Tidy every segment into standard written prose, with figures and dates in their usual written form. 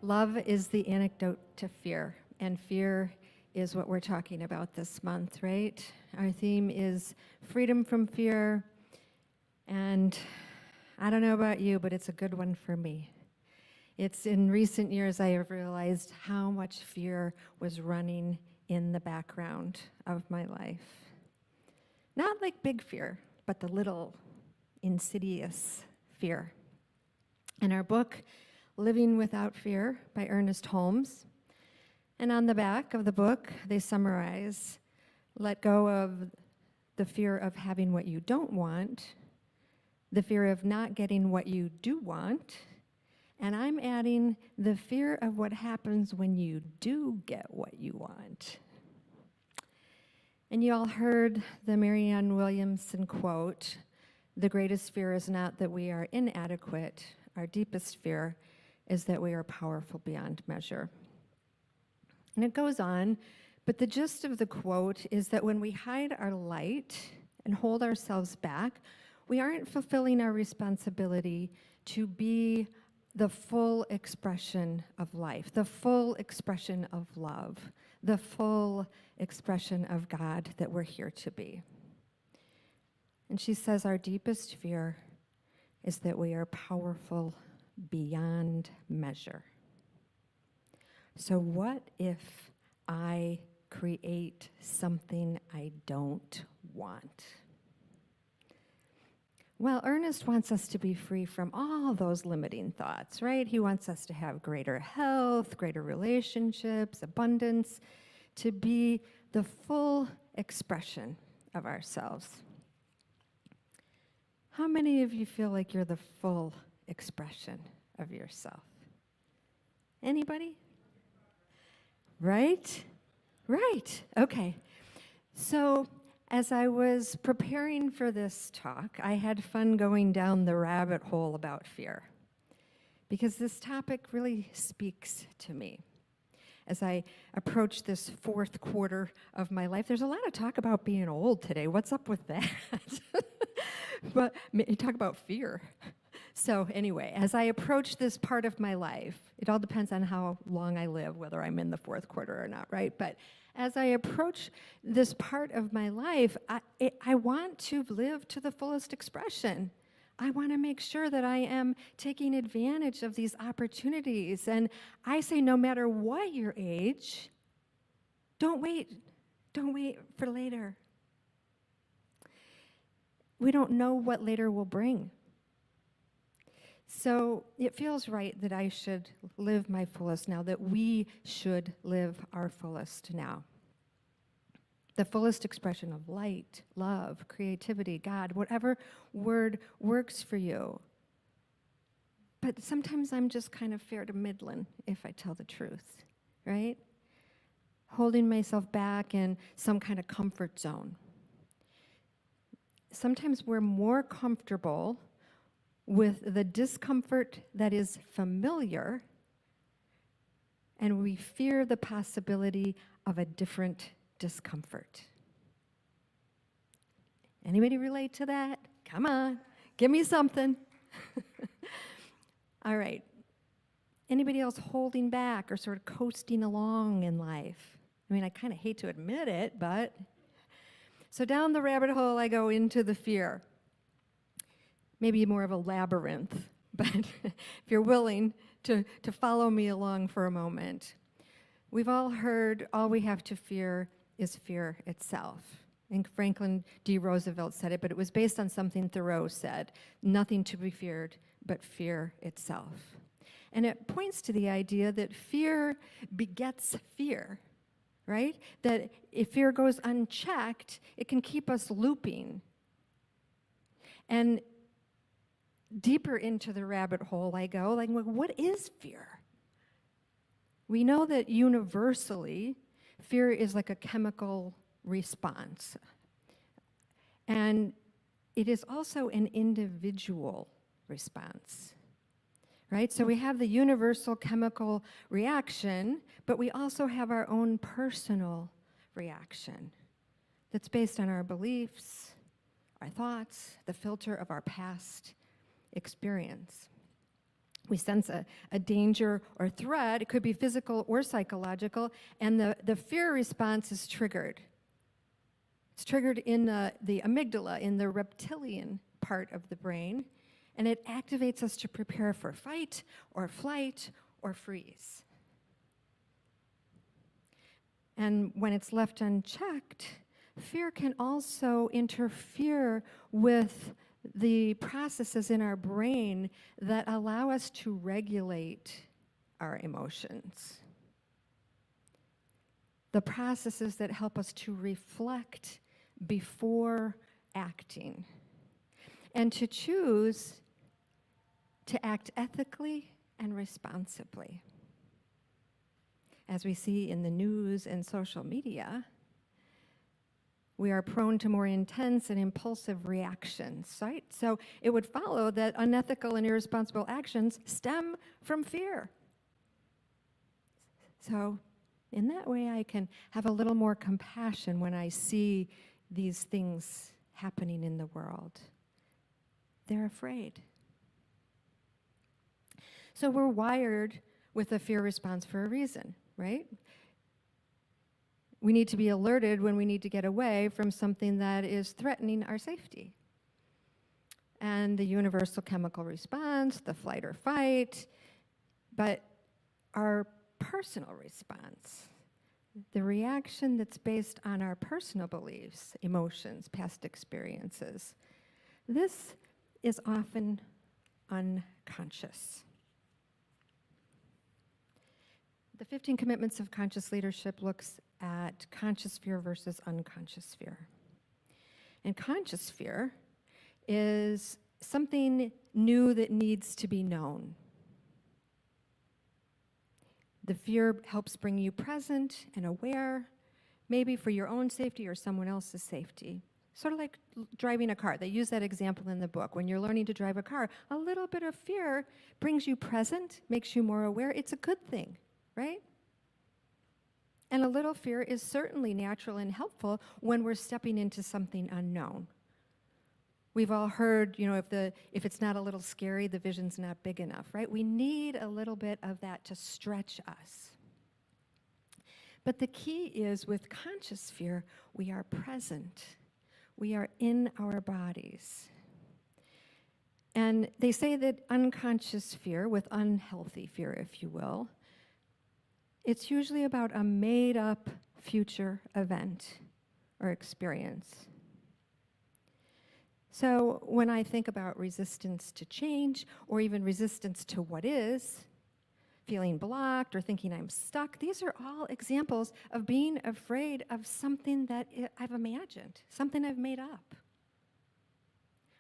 Love is the antidote to fear, and fear is what we're talking about this month, right? Our theme is freedom from fear, and I don't know about you, but it's a good one for me. It's in recent years I have realized how much fear was running in the background of my life. Not like big fear, but the little insidious fear. In our book, Living Without Fear by Ernest Holmes, and on the back of the book, they summarize, let go of the fear of having what you don't want, the fear of not getting what you do want, and I'm adding the fear of what happens when you do get what you want. And you all heard the Marianne Williamson quote, the greatest fear is not that we are inadequate. Our deepest fear is that we are powerful beyond measure. And it goes on, but the gist of the quote is that when we hide our light and hold ourselves back, we aren't fulfilling our responsibility to be the full expression of life, the full expression of love, the full expression of God that we're here to be. And she says our deepest fear is that we are powerful beyond measure. So what if I create something I don't want? Well, Ernest wants us to be free from all those limiting thoughts, right? He wants us to have greater health, greater relationships, abundance, to be the full expression of ourselves. How many of you feel like you're the full expression of yourself? Anybody? Right? Right. Okay. So, as I was preparing for this talk, I had fun going down the rabbit hole about fear, because this topic really speaks to me. As I approach this fourth quarter of my life, there's a lot of talk about being old today. What's up with that? But you talk about fear. So anyway, as I approach this part of my life, it all depends on how long I live, whether I'm in the fourth quarter or not, right? But as I approach this part of my life, I want to live to the fullest expression. I want to make sure that I am taking advantage of these opportunities. And I say no matter what your age, don't wait. Don't wait for later. We don't know what later will bring. So it feels right that I should live my fullest now, that we should live our fullest now. The fullest expression of light, love, creativity, God, whatever word works for you. But sometimes I'm just kind of fair to middling, if I tell the truth, right? Holding myself back in some kind of comfort zone. Sometimes we're more comfortable with the discomfort that is familiar, and we fear the possibility of a different discomfort. Anybody relate to that? Come on, give me something. All right. Anybody else holding back or sort of coasting along in life? I mean, I kind of hate to admit it, but... So down the rabbit hole I go into the fear. Maybe more of a labyrinth, but if you're willing to follow me along for a moment. We've all heard all we have to fear is fear itself. And Franklin D. Roosevelt said it, but it was based on something Thoreau said, nothing to be feared but fear itself. And it points to the idea that fear begets fear, right? That if fear goes unchecked, it can keep us looping. And deeper into the rabbit hole I go, like, well, what is fear? We know that universally, fear is like a chemical response. And it is also an individual response, right? So we have the universal chemical reaction, but we also have our own personal reaction that's based on our beliefs, our thoughts, the filter of our past experience. We sense a danger or threat. It could be physical or psychological, and the fear response is triggered. It's triggered in the amygdala, in the reptilian part of the brain, and it activates us to prepare for fight or flight or freeze. And when it's left unchecked, fear can also interfere with the processes in our brain that allow us to regulate our emotions. The processes that help us to reflect before acting and to choose to act ethically and responsibly. As we see in the news and social media, we are prone to more intense and impulsive reactions, right? So it would follow that unethical and irresponsible actions stem from fear. So in that way, I can have a little more compassion when I see these things happening in the world. They're afraid. So we're wired with a fear response for a reason, right? We need to be alerted when we need to get away from something that is threatening our safety. And the universal chemical response, the flight or fight, but our personal response, the reaction that's based on our personal beliefs, emotions, past experiences, this is often unconscious. The 15 Commitments of Conscious Leadership looks at conscious fear versus unconscious fear. And conscious fear is something new that needs to be known. The fear helps bring you present and aware, maybe for your own safety or someone else's safety. Sort of like driving a car. They use that example in the book. When you're learning to drive a car, a little bit of fear brings you present, makes you more aware. It's a good thing, right? And a little fear is certainly natural and helpful when we're stepping into something unknown. We've all heard, if it's not a little scary, the vision's not big enough, right? We need a little bit of that to stretch us. But the key is with conscious fear, we are present. We are in our bodies. And they say that unconscious fear, with unhealthy fear, if you will, it's usually about a made-up future event or experience. So when I think about resistance to change, or even resistance to what is, feeling blocked or thinking I'm stuck, these are all examples of being afraid of something that I've imagined, something I've made up.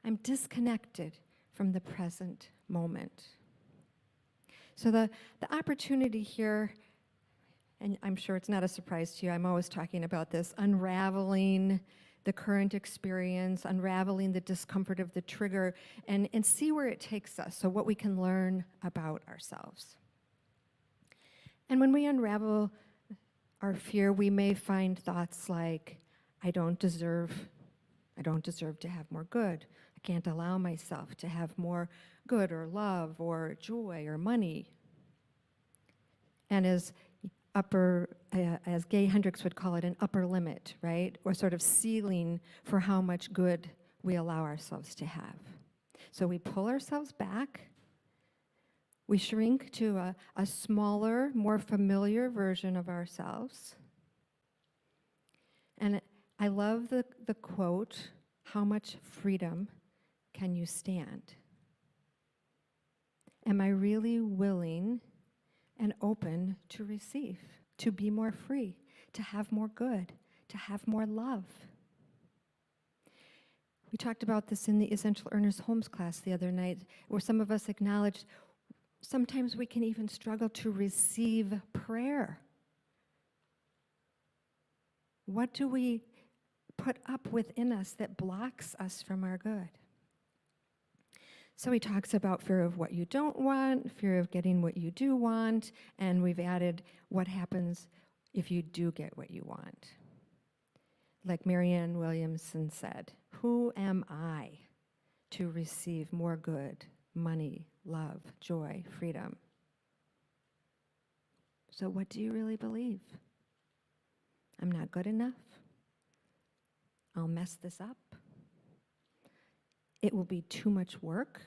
I'm disconnected from the present moment. So the opportunity here, and I'm sure it's not a surprise to you, I'm always talking about this, unraveling the current experience, unraveling the discomfort of the trigger, and see where it takes us, so what we can learn about ourselves. And when we unravel our fear, we may find thoughts like, I don't deserve to have more good. I can't allow myself to have more good or love or joy or money. And as Gay Hendricks would call it, an upper limit, right? Or sort of ceiling for how much good we allow ourselves to have. So we pull ourselves back. We shrink to a smaller, more familiar version of ourselves. And I love the quote, how much freedom can you stand? Am I really willing and open to receive, to be more free, to have more good, to have more love? We talked about this in the Essential Earners Homes class the other night, where some of us acknowledged sometimes we can even struggle to receive prayer. What do we put up within us that blocks us from our good? So he talks about fear of what you don't want, fear of getting what you do want, and we've added what happens if you do get what you want. Like Marianne Williamson said, who am I to receive more good, money, love, joy, freedom. So what do you really believe? I'm not good enough? I'll mess this up? It will be too much work?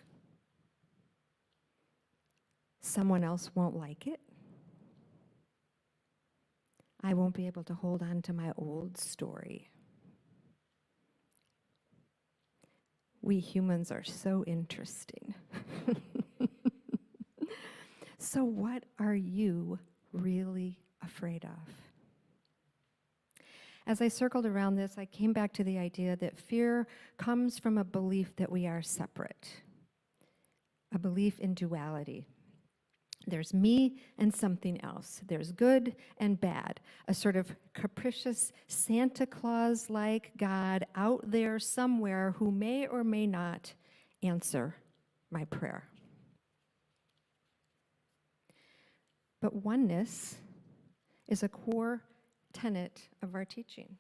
Someone else won't like it? I won't be able to hold on to my old story. We humans are so interesting. So what are you really afraid of? As I circled around this, I came back to the idea that fear comes from a belief that we are separate, a belief in duality. There's me and something else. There's good and bad, a sort of capricious Santa Claus-like God out there somewhere who may or may not answer my prayer. But oneness is a core tenet of our teaching.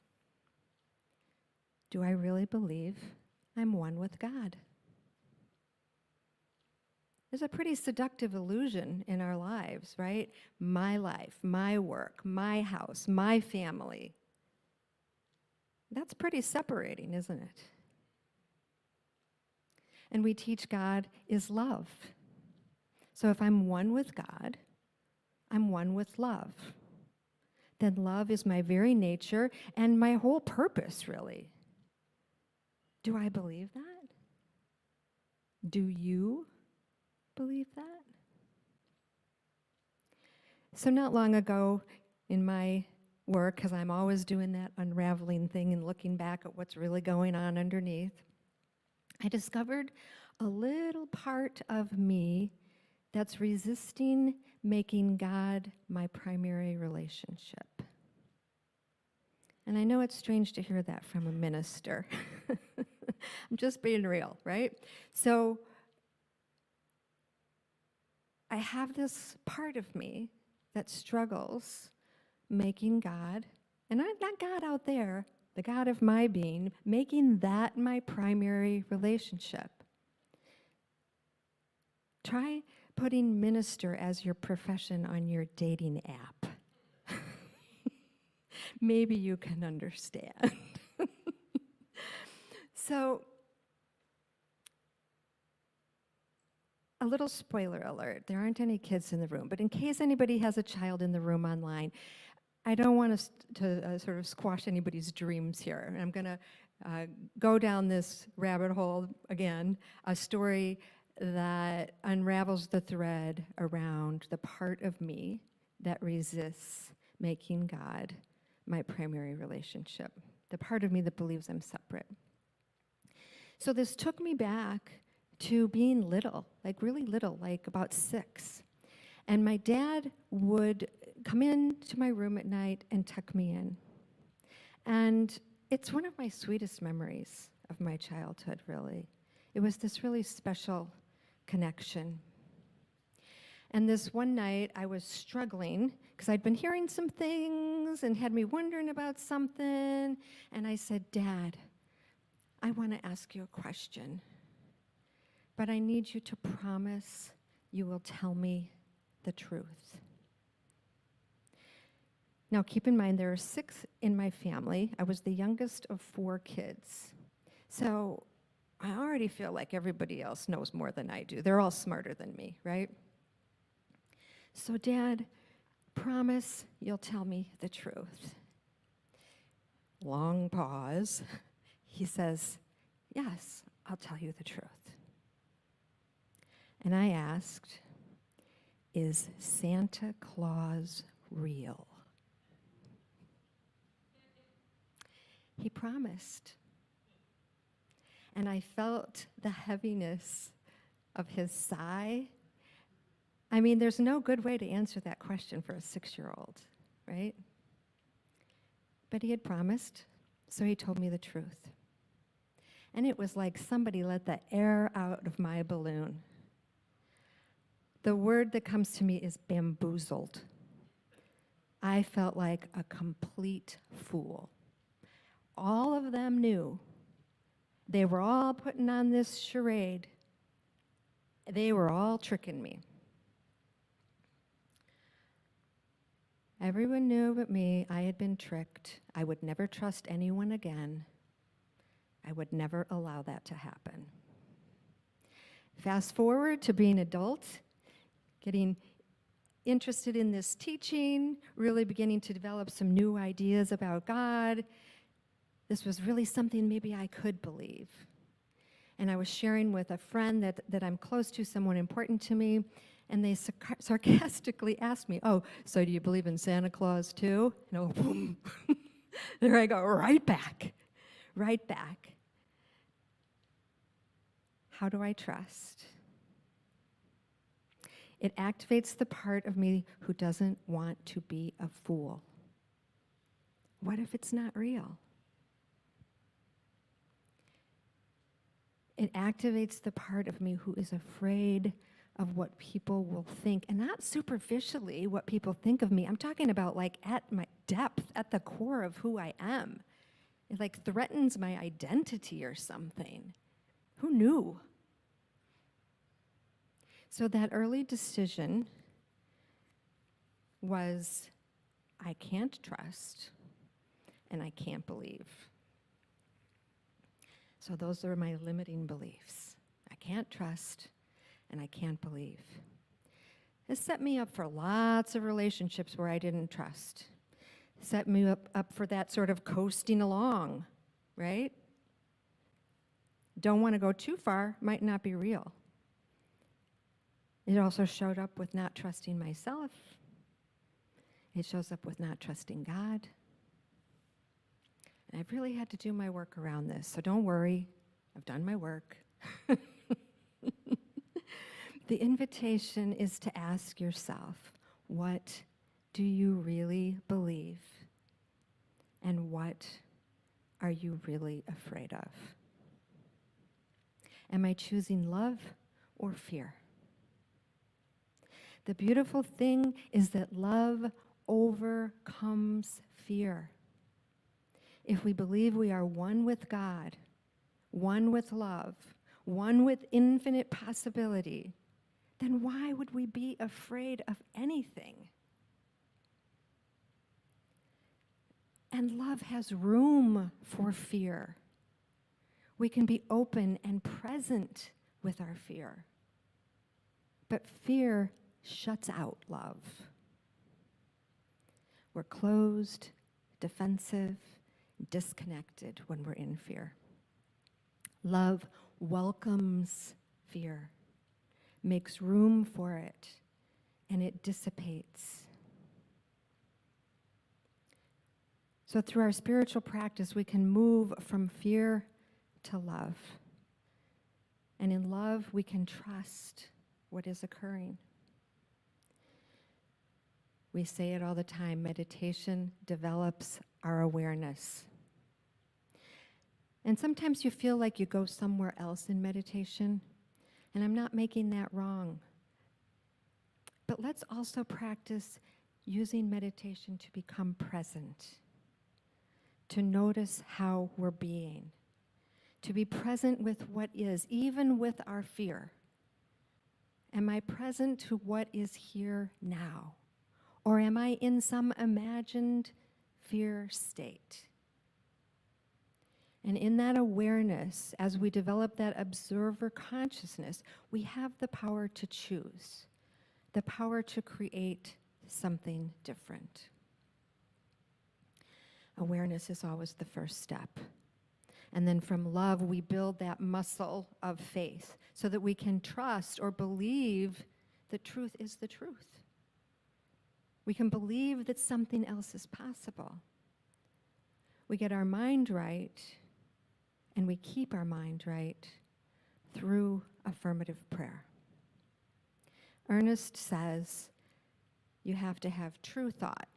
Do I really believe I'm one with God? There's a pretty seductive illusion in our lives, right? My life, my work, my house, my family. That's pretty separating, isn't it? And we teach God is love. So if I'm one with God, I'm one with love. Then love is my very nature and my whole purpose, really. Do I believe that? Do you believe that? So not long ago in my work, because I'm always doing that unraveling thing and looking back at what's really going on underneath, I discovered a little part of me that's resisting making God my primary relationship. And I know it's strange to hear that from a minister. I'm just being real, right? So I have this part of me that struggles making God, and not God out there, the God of my being, making that my primary relationship. Try putting minister as your profession on your dating app. Maybe you can understand. So, a little spoiler alert, there aren't any kids in the room, but in case anybody has a child in the room online, I don't want us to sort of squash anybody's dreams here. I'm going to go down this rabbit hole again, a story that unravels the thread around the part of me that resists making God my primary relationship, the part of me that believes I'm separate. So this took me back to being little, like really little, like about 6. And my dad would come into my room at night and tuck me in. And it's one of my sweetest memories of my childhood, really. It was this really special connection. And this one night I was struggling because I'd been hearing some things and had me wondering about something. And I said, Dad, I want to ask you a question, but I need you to promise you will tell me the truth. Now, keep in mind, there are 6 in my family. I was the youngest of 4 kids. So I already feel like everybody else knows more than I do. They're all smarter than me, right? So, Dad, promise you'll tell me the truth. Long pause. He says, yes, I'll tell you the truth. And I asked, is Santa Claus real? He promised. And I felt the heaviness of his sigh. I mean, there's no good way to answer that question for a 6-year-old, right? But he had promised, so he told me the truth. And it was like somebody let the air out of my balloon. The word that comes to me is bamboozled. I felt like a complete fool. All of them knew. They were all putting on this charade. They were all tricking me. Everyone knew but me. I had been tricked. I would never trust anyone again. I would never allow that to happen. Fast forward to being an adult, getting interested in this teaching, really beginning to develop some new ideas about God. This was really something maybe I could believe. And I was sharing with a friend that I'm close to, someone important to me, and they sarcastically asked me, "Oh, so do you believe in Santa Claus too?" And I go, boom. There I go, right back. How do I trust? It activates the part of me who doesn't want to be a fool. What if it's not real? It activates the part of me who is afraid of what people will think, and not superficially what people think of me. I'm talking about like at my depth, at the core of who I am. It like threatens my identity or something. Who knew? So that early decision was, I can't trust and I can't believe. So those are my limiting beliefs. I can't trust and I can't believe. This set me up for lots of relationships where I didn't trust. Set me up for that sort of coasting along, right? Don't want to go too far, might not be real. It also showed up with not trusting myself. It shows up with not trusting God. And I've really had to do my work around this, so don't worry, I've done my work. The invitation is to ask yourself, what do you really believe? And what are you really afraid of? Am I choosing love or fear? The beautiful thing is that love overcomes fear. If we believe we are one with God, one with love, one with infinite possibility, then why would we be afraid of anything? And love has room for fear. We can be open and present with our fear. But fear shuts out love. We're closed, defensive, disconnected when we're in fear. Love welcomes fear, makes room for it, and it dissipates. So through our spiritual practice, we can move from fear to love. And in love, we can trust what is occurring. We say it all the time, meditation develops our awareness. And sometimes you feel like you go somewhere else in meditation, and I'm not making that wrong. But let's also practice using meditation to become present, to notice how we're being, to be present with what is, even with our fear. Am I present to what is here now? Or am I in some imagined fear state? And in that awareness, as we develop that observer consciousness, we have the power to choose, the power to create something different. Awareness is always the first step. And then from love, we build that muscle of faith so that we can trust or believe that truth is the truth. We can believe that something else is possible. We get our mind right, and we keep our mind right through affirmative prayer. Ernest says you have to have true thought.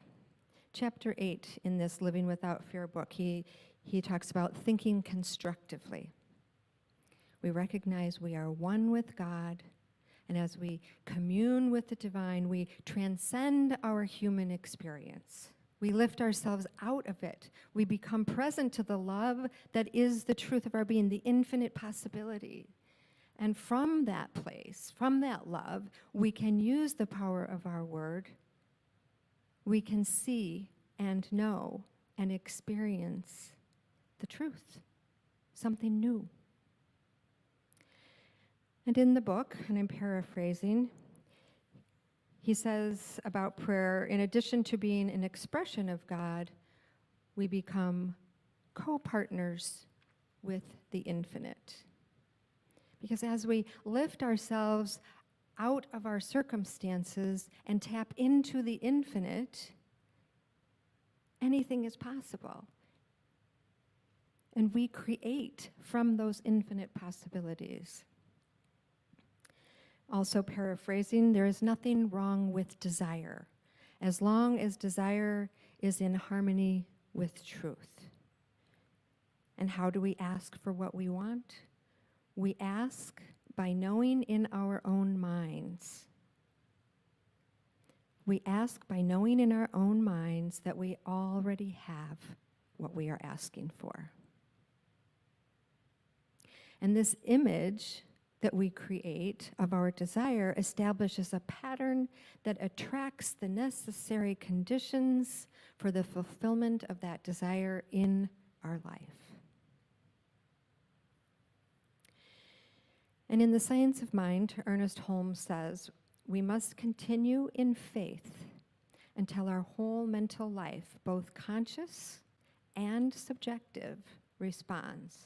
Chapter 8 in this Living Without Fear book, he talks about thinking constructively. We recognize we are one with God, and as we commune with the divine, we transcend our human experience. We lift ourselves out of it. We become present to the love that is the truth of our being, the infinite possibility. And from that place, from that love, we can use the power of our word. We can see and know and experience the truth, something new. And in the book, and I'm paraphrasing, he says about prayer, in addition to being an expression of God, we become co-partners with the infinite. Because as we lift ourselves out of our circumstances and tap into the infinite, anything is possible. And we create from those infinite possibilities. Also paraphrasing, there is nothing wrong with desire, as long as desire is in harmony with truth. And how do we ask for what we want? We ask by knowing in our own minds. We ask by knowing in our own minds that we already have what we are asking for. And this image that we create of our desire establishes a pattern that attracts the necessary conditions for the fulfillment of that desire in our life. And in The Science of Mind, Ernest Holmes says, we must continue in faith until our whole mental life, both conscious and subjective, responds.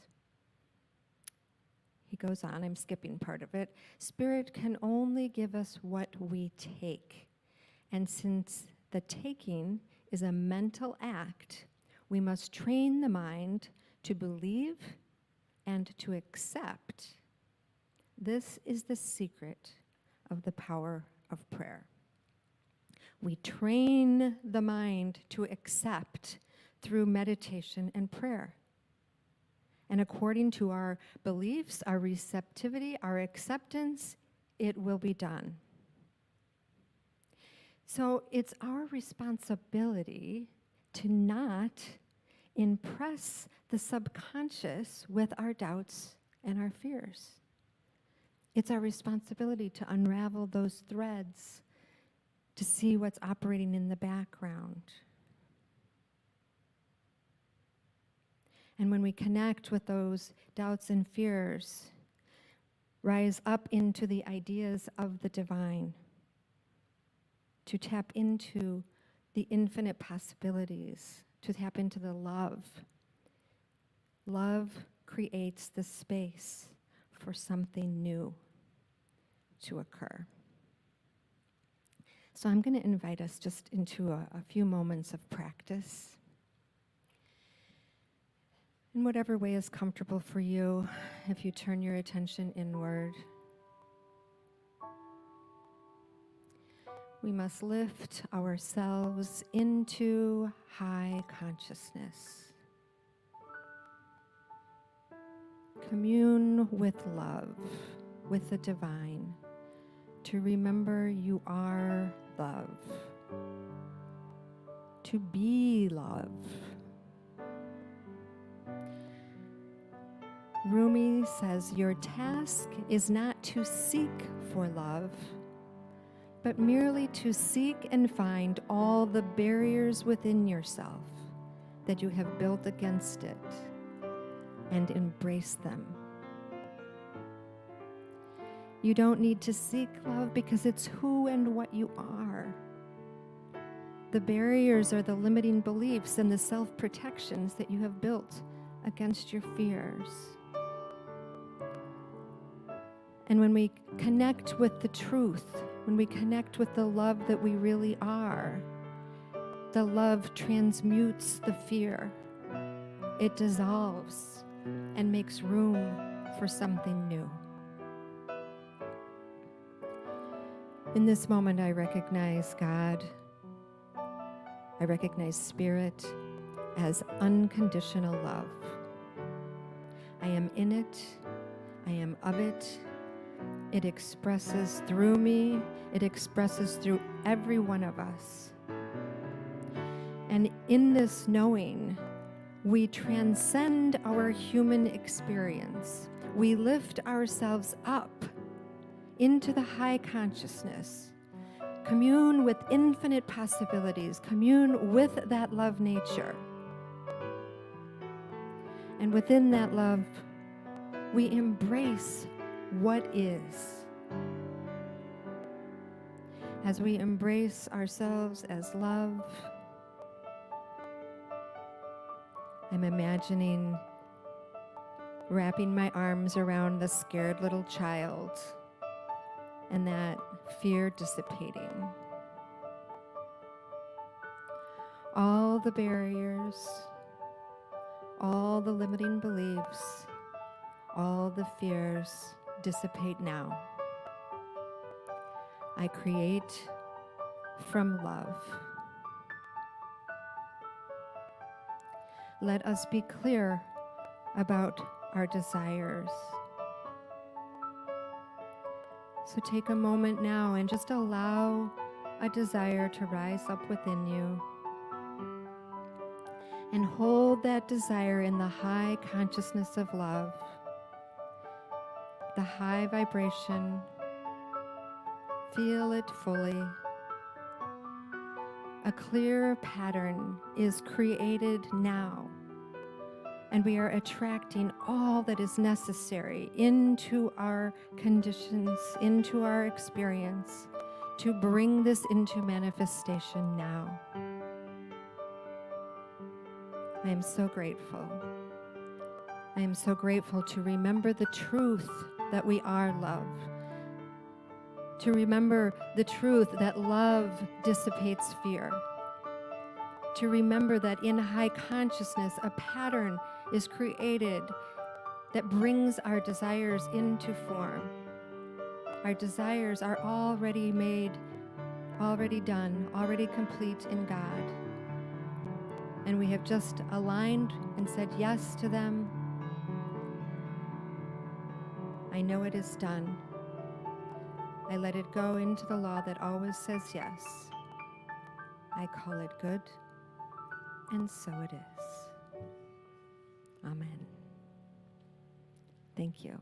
He goes on, I'm skipping part of it. Spirit can only give us what we take. And since the taking is a mental act, we must train the mind to believe and to accept. This is the secret of the power of prayer. We train the mind to accept through meditation and prayer. And according to our beliefs, our receptivity, our acceptance, it will be done. So it's our responsibility to not impress the subconscious with our doubts and our fears. It's our responsibility to unravel those threads, to see what's operating in the background. And when we connect with those doubts and fears, rise up into the ideas of the divine, to tap into the infinite possibilities, to tap into the love. Love creates the space for something new to occur. So I'm going to invite us just into a few moments of practice. In whatever way is comfortable for you, if you turn your attention inward, we must lift ourselves into high consciousness. Commune with love, with the divine, to remember you are love, to be love. Rumi says, your task is not to seek for love, but merely to seek and find all the barriers within yourself that you have built against it and embrace them. You don't need to seek love because it's who and what you are. The barriers are the limiting beliefs and the self-protections that you have built against your fears. And when we connect with the truth, when we connect with the love that we really are, the love transmutes the fear. It dissolves and makes room for something new. In this moment, I recognize God. I recognize Spirit as unconditional love. I am in it. I am of it. It expresses through me. It expresses through every one of us. And in this knowing, we transcend our human experience. we lift ourselves up into the high consciousness, commune with infinite possibilities, commune with that love nature. And within that love, we embrace what is. As we embrace ourselves as love, I'm imagining wrapping my arms around the scared little child and that fear dissipating. All the barriers, all the limiting beliefs, all the fears dissipate now. I create from love. Let us be clear about our desires. So take a moment now and just allow a desire to rise up within you. And hold that desire in the high consciousness of love, the high vibration. Feel it fully. A clear pattern is created now, and we are attracting all that is necessary into our conditions, into our experience, to bring this into manifestation now. I am so grateful. I am so grateful to remember the truth that we are love. To remember the truth that love dissipates fear. To remember that in high consciousness, a pattern is created that brings our desires into form. Our desires are already made, already done, already complete in God. And we have just aligned and said yes to them. I know it is done. I let it go into the law that always says yes. I call it good, and so it is. Amen. Thank you.